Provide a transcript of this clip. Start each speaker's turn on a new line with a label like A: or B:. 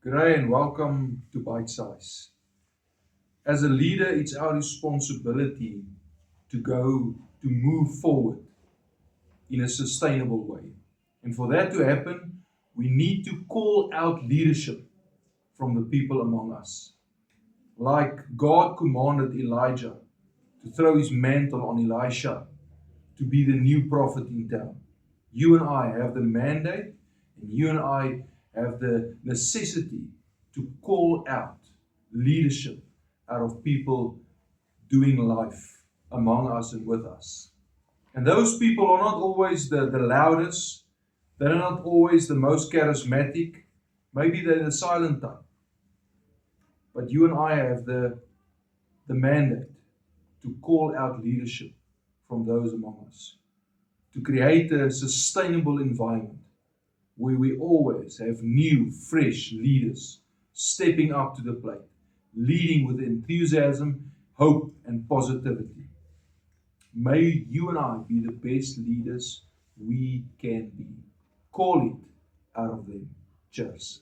A: G'day and welcome to Bite Size. As a leader, it's our responsibility to move forward in a sustainable way. And for that to happen, we need to call out leadership from the people among us. Like God commanded Elijah to throw his mantle on Elisha to be the new prophet in town. You and I have the mandate, and you and I have the necessity to call out leadership out of people doing life among us and with us. And those people are not always the loudest, they're not always the most charismatic, maybe they're the silent type. But you and I have the mandate to call out leadership from those among us, to create a sustainable environment where we always have new, fresh leaders stepping up to the plate, leading with enthusiasm, hope, and positivity. May you and I be the best leaders we can be. Call it out of them. Cheers.